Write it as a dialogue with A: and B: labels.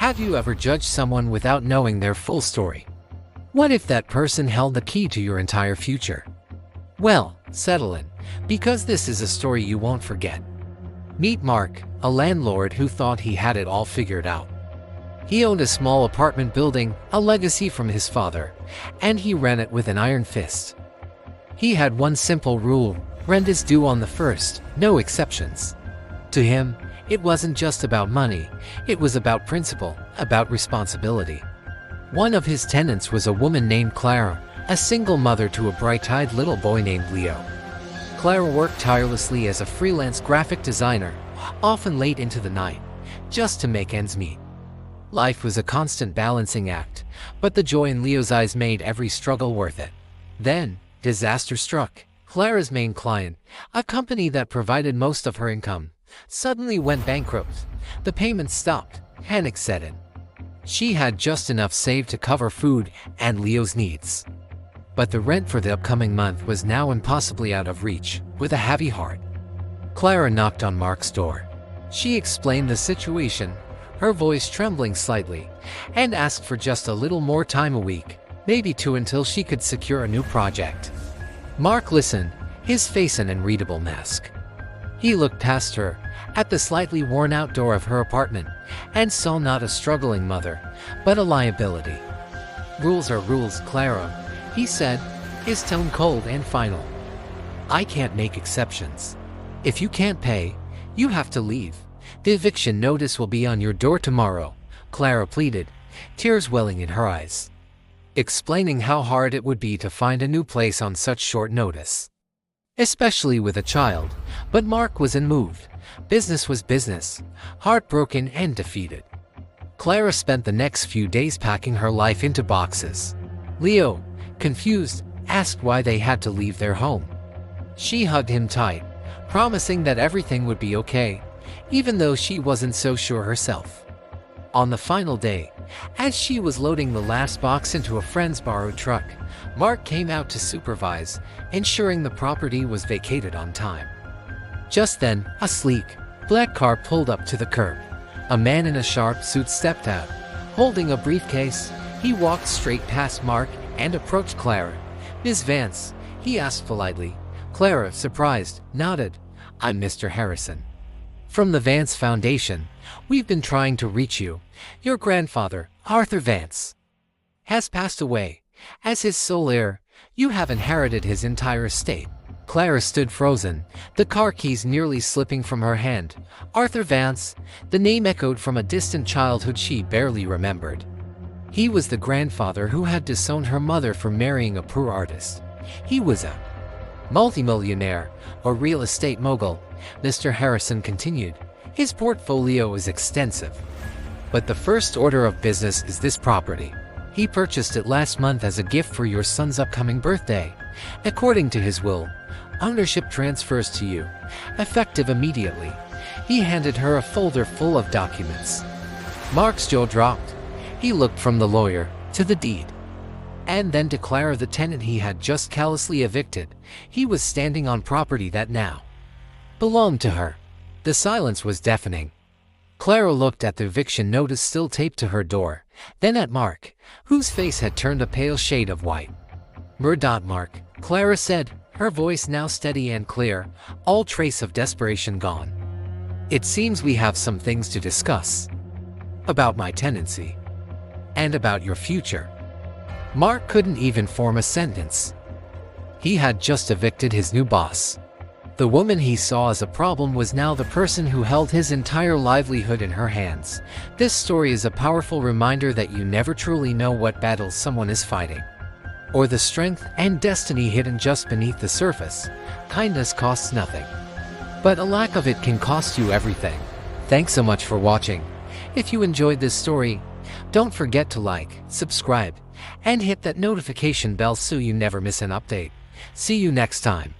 A: Have you ever judged someone without knowing their full story? What if that person held the key to your entire future? Well, settle in, because this is a story you won't forget. Meet Mark, a landlord who thought he had it all figured out. He owned a small apartment building, a legacy from his father, and he ran it with an iron fist. He had one simple rule: rent is due on the first, no exceptions. To him, it wasn't just about money, it was about principle, about responsibility. One of his tenants was a woman named Clara, a single mother to a bright-eyed little boy named Leo. Clara worked tirelessly as a freelance graphic designer, often late into the night, just to make ends meet. Life was a constant balancing act, but the joy in Leo's eyes made every struggle worth it. Then, disaster struck. Clara's main client, a company that provided most of her income, suddenly went bankrupt. The payments stopped. Panic set in. She had just enough saved to cover food and Leo's needs. But the rent for the upcoming month was now impossibly out of reach. With a heavy heart, Clara knocked on Mark's door. She explained the situation, her voice trembling slightly, and asked for just a little more time, a week, maybe two, until she could secure a new project. Mark listened, his face an unreadable mask. He looked past her, at the slightly worn-out door of her apartment, and saw not a struggling mother, but a liability. "Rules are rules, Clara," he said, his tone cold and final. "I can't make exceptions. If you can't pay, you have to leave. The eviction notice will be on your door tomorrow," Clara pleaded, tears welling in her eyes, explaining how hard it would be to find a new place on such short notice, especially with a child. But Mark was unmoved. Business was business, heartbroken and defeated. Clara spent the next few days packing her life into boxes. Leo, confused, asked why they had to leave their home. She hugged him tight, promising that everything would be okay, even though she wasn't so sure herself. On the final day, as she was loading the last box into a friend's borrowed truck, Mark came out to supervise, ensuring the property was vacated on time. Just then, a sleek, black car pulled up to the curb. A man in a sharp suit stepped out, holding a briefcase. He walked straight past Mark and approached Clara. "Miss Vance?" he asked politely. Clara, surprised, nodded. "I'm Mr. Harrison. From the Vance Foundation. We've been trying to reach you. Your grandfather, Arthur Vance, has passed away. As his sole heir, you have inherited his entire estate." Clara stood frozen, the car keys nearly slipping from her hand. Arthur Vance, the name echoed from a distant childhood she barely remembered. He was the grandfather who had disowned her mother for marrying a poor artist. He was a multimillionaire, a real estate mogul, Mr. Harrison continued. His portfolio is extensive. But the first order of business is this property. He purchased it last month as a gift for your son's upcoming birthday. According to his will, ownership transfers to you, effective immediately. He handed her a folder full of documents. Mark's jaw dropped. He looked from the lawyer to the deed, and then to Clara, the tenant he had just callously evicted. He was standing on property that now belonged to her. The silence was deafening. Clara looked at the eviction notice still taped to her door, then at Mark, whose face had turned a pale shade of white. Mark," Clara said, her voice now steady and clear, all trace of desperation gone. "It seems we have some things to discuss. About my tenancy. And about your future." Mark couldn't even form a sentence. He had just evicted his new boss. The woman he saw as a problem was now the person who held his entire livelihood in her hands. This story is a powerful reminder that you never truly know what battles someone is fighting, or the strength and destiny hidden just beneath the surface. Kindness costs nothing, but a lack of it can cost you everything. Thanks so much for watching. If you enjoyed this story, don't forget to like, subscribe, and hit that notification bell so you never miss an update. See you next time.